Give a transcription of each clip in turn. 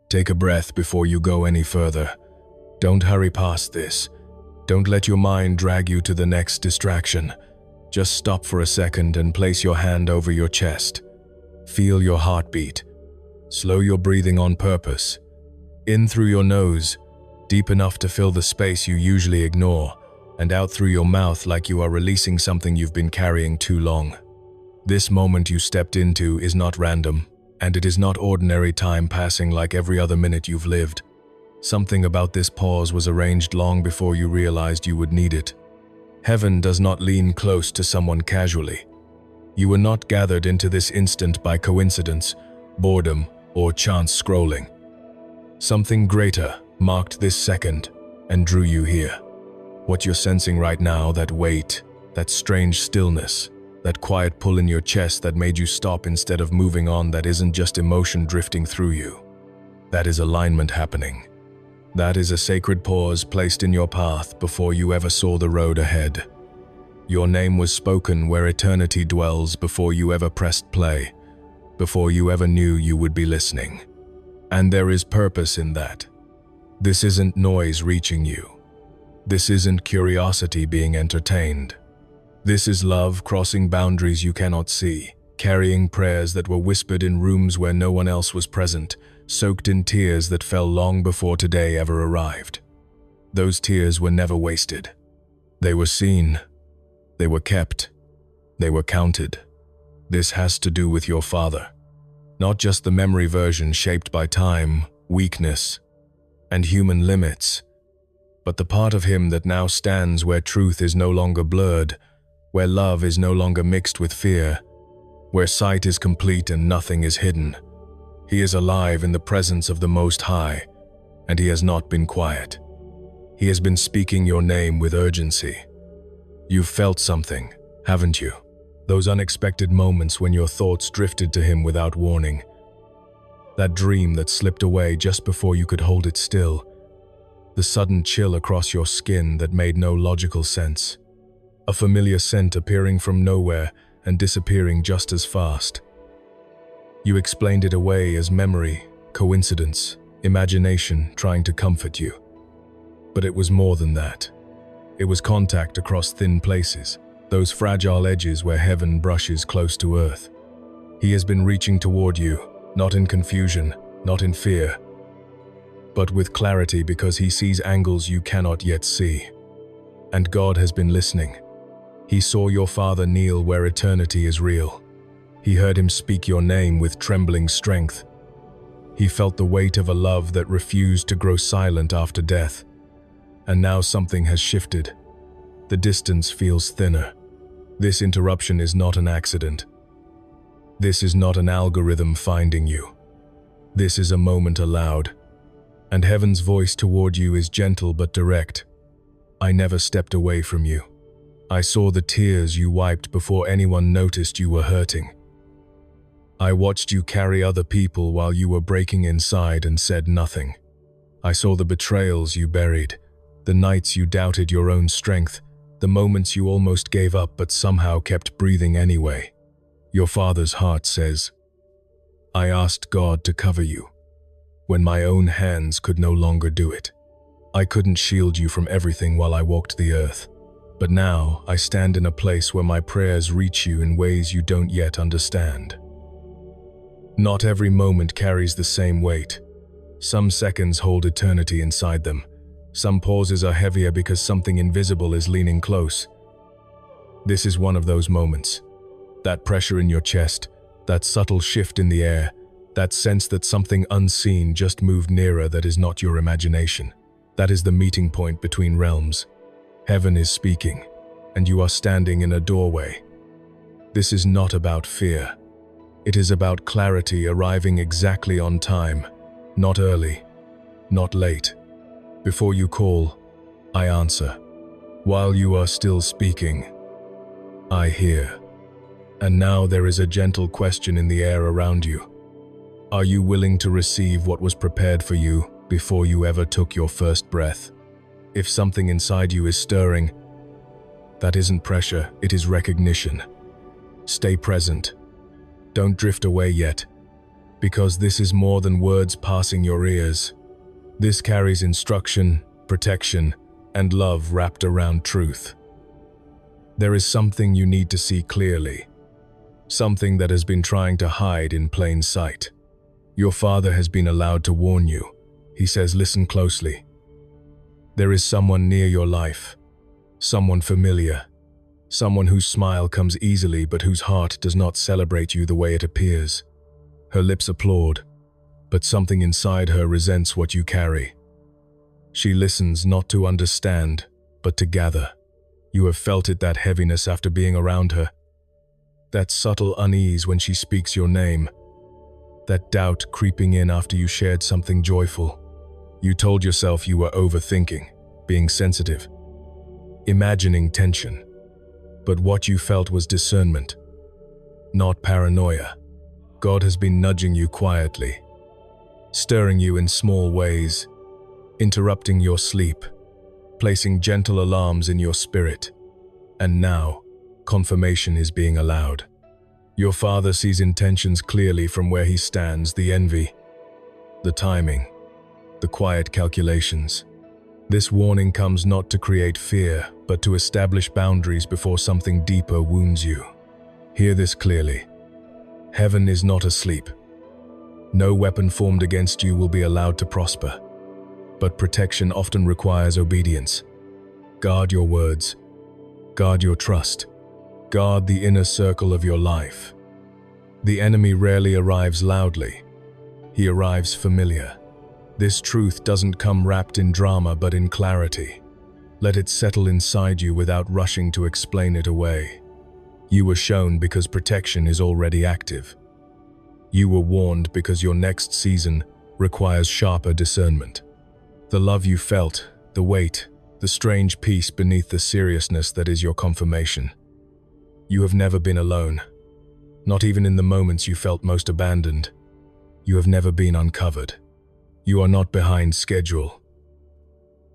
Take a breath before you go any further. Don't hurry past this. Don't let your mind drag you to the next distraction. Just stop for a second and place your hand over your chest. Feel your heartbeat. Slow your breathing on purpose. In through your nose, deep enough to fill the space you usually ignore, and out through your mouth like you are releasing something you've been carrying too long. This moment you stepped into is not random, and it is not ordinary time passing like every other minute you've lived. Something about this pause was arranged long before you realized you would need it. Heaven does not lean close to someone casually. You were not gathered into this instant by coincidence, boredom, or chance scrolling. Something greater marked this second and drew you here. What you're sensing right now, that weight, that strange stillness, that quiet pull in your chest that made you stop instead of moving on, that isn't just emotion drifting through you. That is alignment happening. That is a sacred pause placed in your path before you ever saw the road ahead. Your name was spoken where eternity dwells before you ever pressed play, before you ever knew you would be listening. And there is purpose in that. This isn't noise reaching you. This isn't curiosity being entertained. This is love crossing boundaries you cannot see, carrying prayers that were whispered in rooms where no one else was present, soaked in tears that fell long before today ever arrived. Those tears were never wasted. They were seen. They were kept. They were counted. This has to do with your father. Not just the memory version shaped by time, weakness, and human limits, but the part of him that now stands where truth is no longer blurred, where love is no longer mixed with fear, where sight is complete and nothing is hidden. He is alive in the presence of the Most High, and he has not been quiet. He has been speaking your name with urgency. You've felt something, haven't you? Those unexpected moments when your thoughts drifted to him without warning. That dream that slipped away just before you could hold it still. The sudden chill across your skin that made no logical sense. A familiar scent appearing from nowhere and disappearing just as fast. You explained it away as memory, coincidence, imagination trying to comfort you. But it was more than that. It was contact across thin places, those fragile edges where heaven brushes close to earth. He has been reaching toward you, not in confusion, not in fear, but with clarity because he sees angles you cannot yet see. And God has been listening. He saw your father kneel where eternity is real. He heard him speak your name with trembling strength. He felt the weight of a love that refused to grow silent after death. And now something has shifted. The distance feels thinner. This interruption is not an accident. This is not an algorithm finding you. This is a moment allowed. And heaven's voice toward you is gentle but direct. I never stepped away from you. I saw the tears you wiped before anyone noticed you were hurting. I watched you carry other people while you were breaking inside and said nothing. I saw the betrayals you buried, the nights you doubted your own strength, the moments you almost gave up but somehow kept breathing anyway. Your father's heart says, I asked God to cover you, when my own hands could no longer do it. I couldn't shield you from everything while I walked the earth, but now I stand in a place where my prayers reach you in ways you don't yet understand. Not every moment carries the same weight. Some seconds hold eternity inside them. Some pauses are heavier because something invisible is leaning close. This is one of those moments. That pressure in your chest, that subtle shift in the air, that sense that something unseen just moved nearer that is not your imagination. That is the meeting point between realms. Heaven is speaking, and you are standing in a doorway. This is not about fear. It is about clarity arriving exactly on time, not early, not late. Before you call, I answer. While you are still speaking, I hear. And now there is a gentle question in the air around you. Are you willing to receive what was prepared for you before you ever took your first breath? If something inside you is stirring, that isn't pressure, it is recognition. Stay present. Don't drift away yet. because this is more than words passing your ears. This carries instruction, protection, and love wrapped around truth. There is something you need to see clearly, something that has been trying to hide in plain sight. Your Father has been allowed to warn you. He says, listen closely. There is someone near your life, someone familiar, someone whose smile comes easily but whose heart does not celebrate you the way it appears. Her lips applaud, but something inside her resents what you carry. She listens not to understand, but to gather. You have felt it, that heaviness after being around her, that subtle unease when she speaks your name, that doubt creeping in after you shared something joyful. You told yourself you were overthinking, being sensitive, imagining tension. But what you felt was discernment, not paranoia. God has been nudging you quietly, stirring you in small ways, interrupting your sleep, placing gentle alarms in your spirit. And now, confirmation is being allowed. Your Father sees intentions clearly from where he stands, the envy, the timing, the quiet calculations. This warning comes not to create fear, but to establish boundaries before something deeper wounds you. Hear this clearly. Heaven is not asleep. No weapon formed against you will be allowed to prosper. But protection often requires obedience. Guard your words. Guard your trust. Guard the inner circle of your life. The enemy rarely arrives loudly. He arrives familiar. This truth doesn't come wrapped in drama but in clarity. Let it settle inside you without rushing to explain it away. You were shown because protection is already active. You were warned because your next season requires sharper discernment. The love you felt, the weight, the strange peace beneath the seriousness that is your confirmation. You have never been alone. Not even in the moments you felt most abandoned. You have never been uncovered. You are not behind schedule.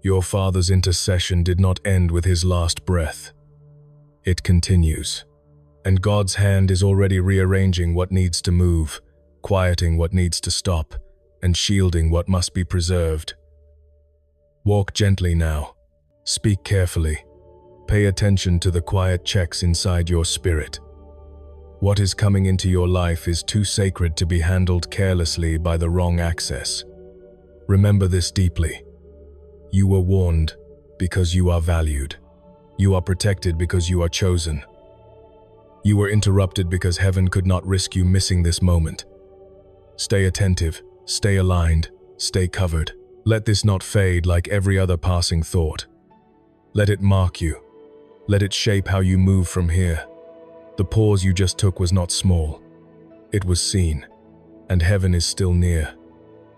Your Father's intercession did not end with his last breath. It continues. And God's hand is already rearranging what needs to move, quieting what needs to stop, and shielding what must be preserved. Walk gently now. Speak carefully. Pay attention to the quiet checks inside your spirit. What is coming into your life is too sacred to be handled carelessly by the wrong access. Remember this deeply. You were warned because you are valued. You are protected because you are chosen. You were interrupted because heaven could not risk you missing this moment. Stay attentive, stay aligned, stay covered. Let this not fade like every other passing thought. Let it mark you. Let it shape how you move from here. The pause you just took was not small. It was seen, and heaven is still near.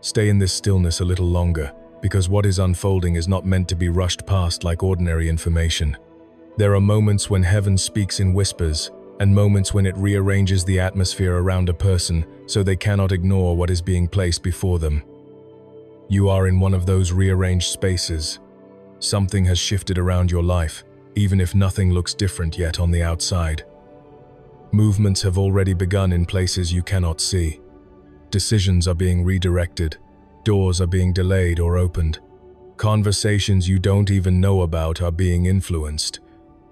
Stay in this stillness a little longer, because what is unfolding is not meant to be rushed past like ordinary information. There are moments when heaven speaks in whispers, and moments when it rearranges the atmosphere around a person so they cannot ignore what is being placed before them. You are in one of those rearranged spaces. Something has shifted around your life, even if nothing looks different yet on the outside. Movements have already begun in places you cannot see. Decisions are being redirected. Doors are being delayed or opened. Conversations you don't even know about are being influenced.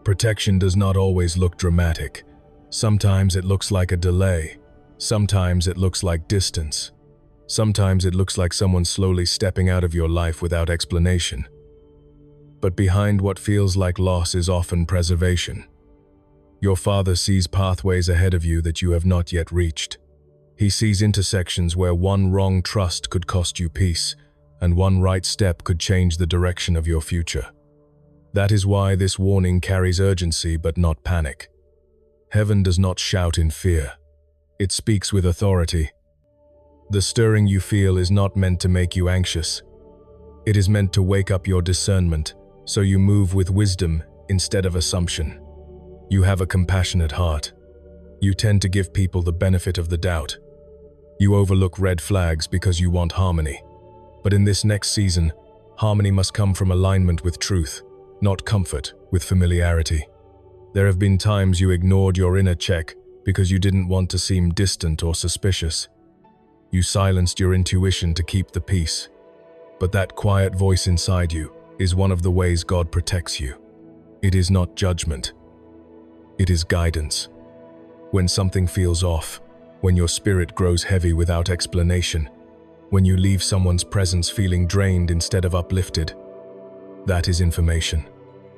Protection does not always look dramatic. Sometimes it looks like a delay. Sometimes it looks like distance. Sometimes it looks like someone slowly stepping out of your life without explanation. But behind what feels like loss is often preservation. Your Father sees pathways ahead of you that you have not yet reached. He sees intersections where one wrong trust could cost you peace, and one right step could change the direction of your future. That is why this warning carries urgency but not panic. Heaven does not shout in fear. It speaks with authority. The stirring you feel is not meant to make you anxious. It is meant to wake up your discernment, so you move with wisdom instead of assumption. You have a compassionate heart. You tend to give people the benefit of the doubt. You overlook red flags because you want harmony. But in this next season, harmony must come from alignment with truth, not comfort with familiarity. There have been times you ignored your inner check because you didn't want to seem distant or suspicious. You silenced your intuition to keep the peace. But that quiet voice inside you is one of the ways God protects you. It is not judgment. It is guidance. When something feels off, when your spirit grows heavy without explanation, when you leave someone's presence feeling drained instead of uplifted, that is information.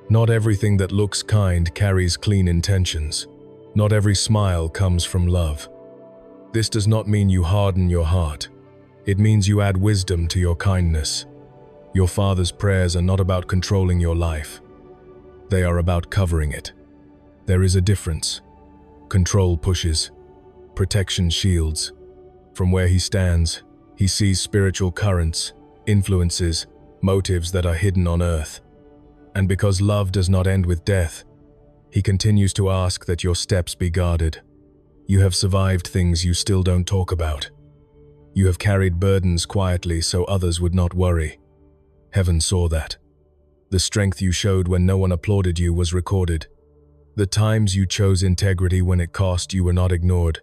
Not everything that looks kind carries clean intentions. Not every smile comes from love. This does not mean you harden your heart. It means you add wisdom to your kindness. Your Father's prayers are not about controlling your life. They are about covering it. There is a difference. Control pushes. Protection shields. From where he stands, he sees spiritual currents, influences, motives that are hidden on earth. And because love does not end with death, he continues to ask that your steps be guarded. You have survived things you still don't talk about. You have carried burdens quietly so others would not worry. Heaven saw that. The strength you showed when no one applauded you was recorded. The times you chose integrity when it cost you were not ignored.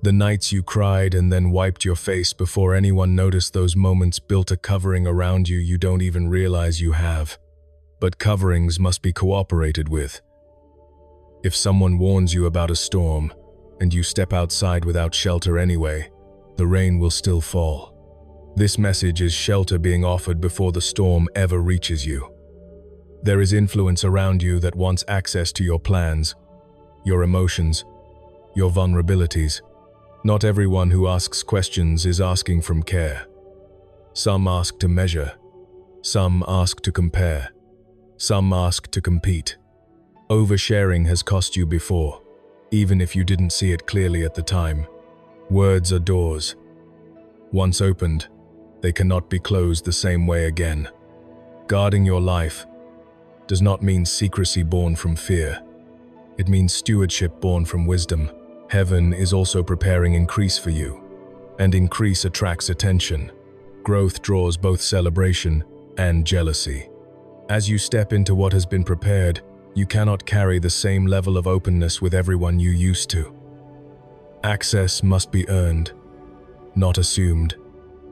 The nights you cried and then wiped your face before anyone noticed. Those moments built a covering around you you don't even realize you have. But coverings must be cooperated with. If someone warns you about a storm, and you step outside without shelter anyway, the rain will still fall. This message is shelter being offered before the storm ever reaches you. There is influence around you that wants access to your plans, your emotions, your vulnerabilities. Not everyone who asks questions is asking from care. Some ask to measure. Some ask to compare. Some ask to compete. Oversharing has cost you before, even if you didn't see it clearly at the time. Words are doors. Once opened, they cannot be closed the same way again. Guarding your life does not mean secrecy born from fear. It means stewardship born from wisdom. Heaven is also preparing increase for you, and increase attracts attention. Growth draws both celebration and jealousy. As you step into what has been prepared, you cannot carry the same level of openness with everyone you used to. Access must be earned, not assumed.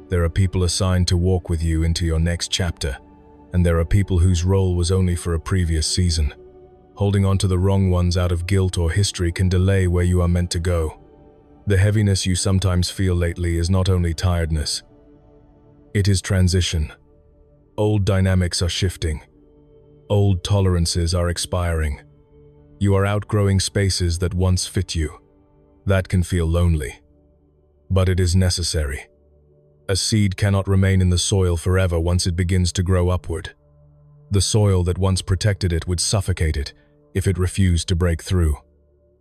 There are people assigned to walk with you into your next chapter, and there are people whose role was only for a previous season. Holding on to the wrong ones out of guilt or history can delay where you are meant to go. The heaviness you sometimes feel lately is not only tiredness. It is transition. Old dynamics are shifting. Old tolerances are expiring. You are outgrowing spaces that once fit you. That can feel lonely. But it is necessary. A seed cannot remain in the soil forever once it begins to grow upward. The soil that once protected it would suffocate it if it refused to break through.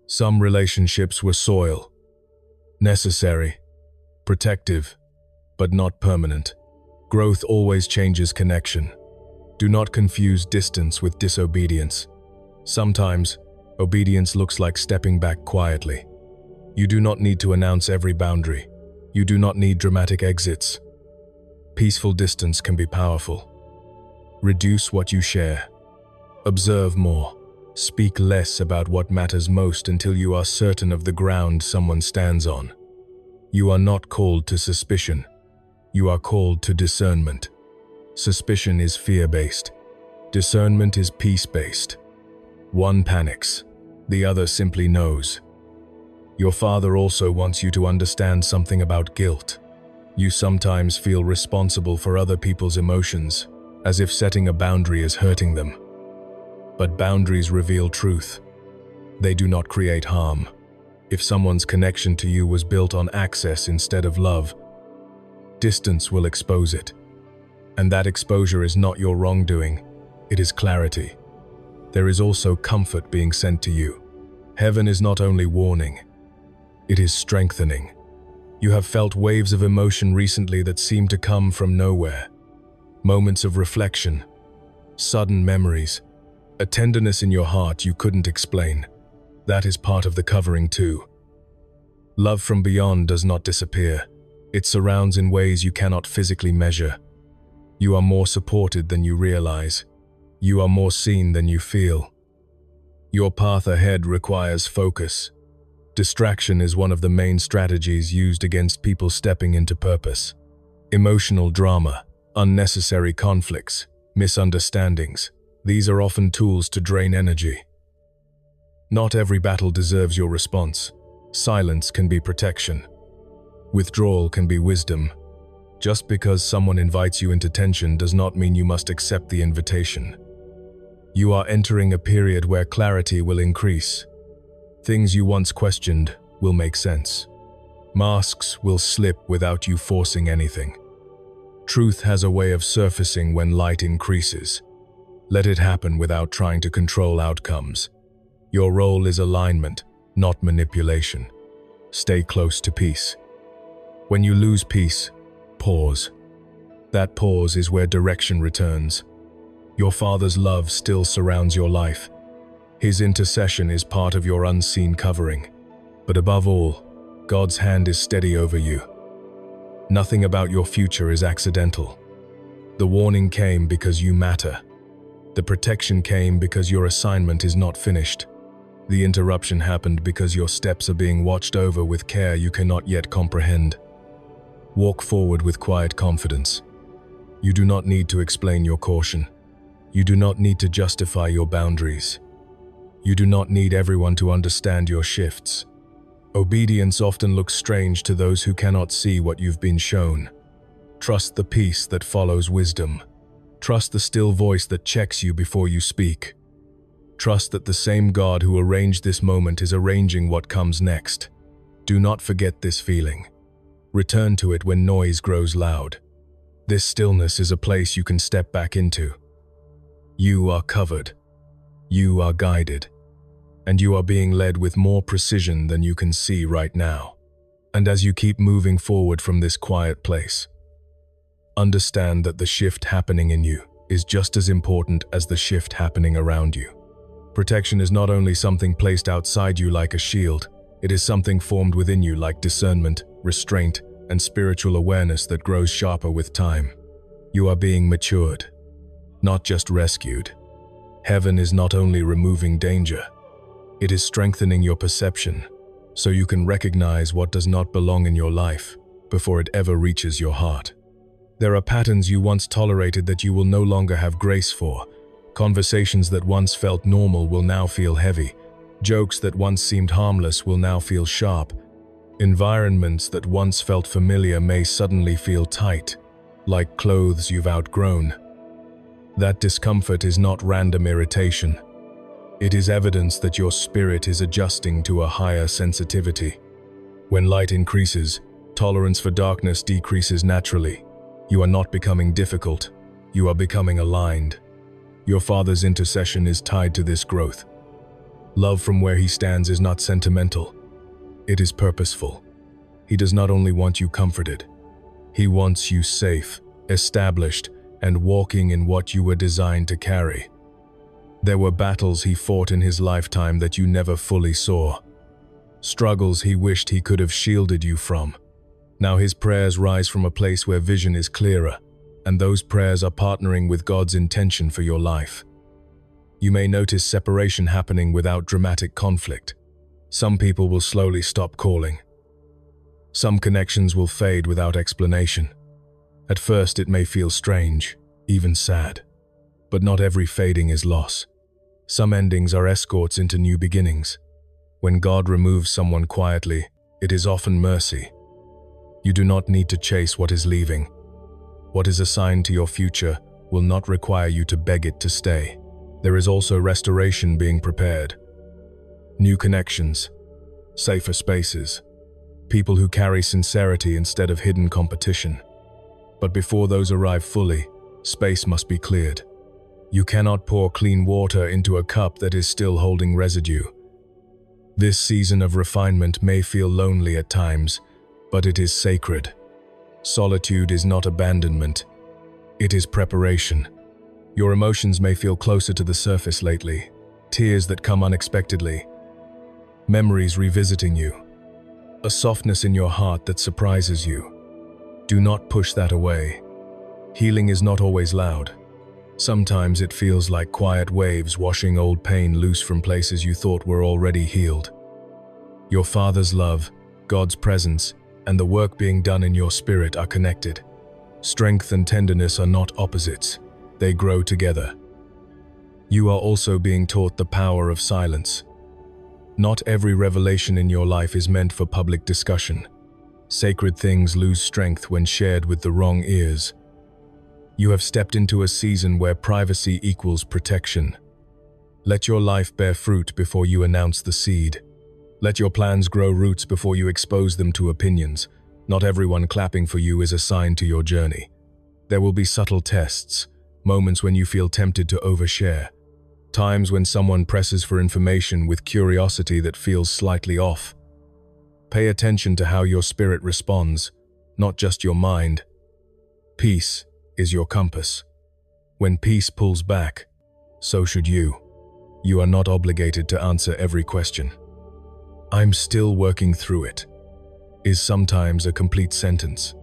Some relationships were soil. Necessary, protective, but not permanent. Growth always changes connection. Do not confuse distance with disobedience. Sometimes, obedience looks like stepping back quietly. You do not need to announce every boundary. You do not need dramatic exits. Peaceful distance can be powerful. Reduce what you share. Observe more. Speak less about what matters most until you are certain of the ground someone stands on. You are not called to suspicion. You are called to discernment. Suspicion is fear-based. Discernment is peace-based. One panics. The other simply knows. Your Father also wants you to understand something about guilt. You sometimes feel responsible for other people's emotions, as if setting a boundary is hurting them. But boundaries reveal truth. They do not create harm. If someone's connection to you was built on access instead of love, distance will expose it. And that exposure is not your wrongdoing, it is clarity. There is also comfort being sent to you. Heaven is not only warning, it is strengthening. You have felt waves of emotion recently that seem to come from nowhere. Moments of reflection, sudden memories, a tenderness in your heart you couldn't explain. That is part of the covering too. Love from beyond does not disappear. It surrounds in ways you cannot physically measure. You are more supported than you realize. You are more seen than you feel. Your path ahead requires focus. Distraction is one of the main strategies used against people stepping into purpose. Emotional drama, unnecessary conflicts, misunderstandings, these are often tools to drain energy. Not every battle deserves your response. Silence can be protection. Withdrawal can be wisdom. Just because someone invites you into tension does not mean you must accept the invitation. You are entering a period where clarity will increase. Things you once questioned will make sense. Masks will slip without you forcing anything. Truth has a way of surfacing when light increases. Let it happen without trying to control outcomes. Your role is alignment, not manipulation. Stay close to peace. When you lose peace, pause. That pause is where direction returns. Your Father's love still surrounds your life. His intercession is part of your unseen covering. But above all, God's hand is steady over you. Nothing about your future is accidental. The warning came because you matter. The protection came because your assignment is not finished. The interruption happened because your steps are being watched over with care you cannot yet comprehend. Walk forward with quiet confidence. You do not need to explain your caution. You do not need to justify your boundaries. You do not need everyone to understand your shifts. Obedience often looks strange to those who cannot see what you've been shown. Trust the peace that follows wisdom. Trust the still voice that checks you before you speak. Trust that the same God who arranged this moment is arranging what comes next. Do not forget this feeling. Return to it when noise grows loud. This stillness is a place you can step back into. You are covered. You are guided. And you are being led with more precision than you can see right now. And as you keep moving forward from this quiet place, understand that the shift happening in you is just as important as the shift happening around you. Protection is not only something placed outside you like a shield, it is something formed within you like discernment, restraint, and spiritual awareness that grows sharper with time. You are being matured, not just rescued. Heaven is not only removing danger, it is strengthening your perception so you can recognize what does not belong in your life before it ever reaches your heart. There are patterns you once tolerated that you will no longer have grace for. Conversations that once felt normal will now feel heavy. Jokes that once seemed harmless will now feel sharp. Environments that once felt familiar may suddenly feel tight, like clothes you've outgrown. That discomfort is not random irritation. It is evidence that your spirit is adjusting to a higher sensitivity. When light increases, tolerance for darkness decreases naturally. You are not becoming difficult. You are becoming aligned. Your Father's intercession is tied to this growth. Love from where He stands is not sentimental. It is purposeful. He does not only want you comforted. He wants you safe, established, and walking in what you were designed to carry. There were battles He fought in His lifetime that you never fully saw. Struggles He wished He could have shielded you from. Now His prayers rise from a place where vision is clearer, and those prayers are partnering with God's intention for your life. You may notice separation happening without dramatic conflict. Some people will slowly stop calling. Some connections will fade without explanation. At first it may feel strange, even sad. But not every fading is loss. Some endings are escorts into new beginnings. When God removes someone quietly, it is often mercy. You do not need to chase what is leaving. What is assigned to your future will not require you to beg it to stay. There is also restoration being prepared. New connections, safer spaces, people who carry sincerity instead of hidden competition. But before those arrive fully, space must be cleared. You cannot pour clean water into a cup that is still holding residue. This season of refinement may feel lonely at times, but it is sacred. Solitude is not abandonment. It is preparation. Your emotions may feel closer to the surface lately, tears that come unexpectedly, memories revisiting you, a softness in your heart that surprises you. Do not push that away. Healing is not always loud. Sometimes it feels like quiet waves washing old pain loose from places you thought were already healed. Your Father's love, God's presence, and the work being done in your spirit are connected. Strength and tenderness are not opposites. They grow together. You are also being taught the power of silence. Not every revelation in your life is meant for public discussion. Sacred things lose strength when shared with the wrong ears. You have stepped into a season where privacy equals protection. Let your life bear fruit before you announce the seed. Let your plans grow roots before you expose them to opinions. Not everyone clapping for you is a sign to your journey. There will be subtle tests, moments when you feel tempted to overshare, times when someone presses for information with curiosity that feels slightly off. Pay attention to how your spirit responds, not just your mind. Peace is your compass. When peace pulls back, so should you. You are not obligated to answer every question. "I'm still working through it" is sometimes a complete sentence.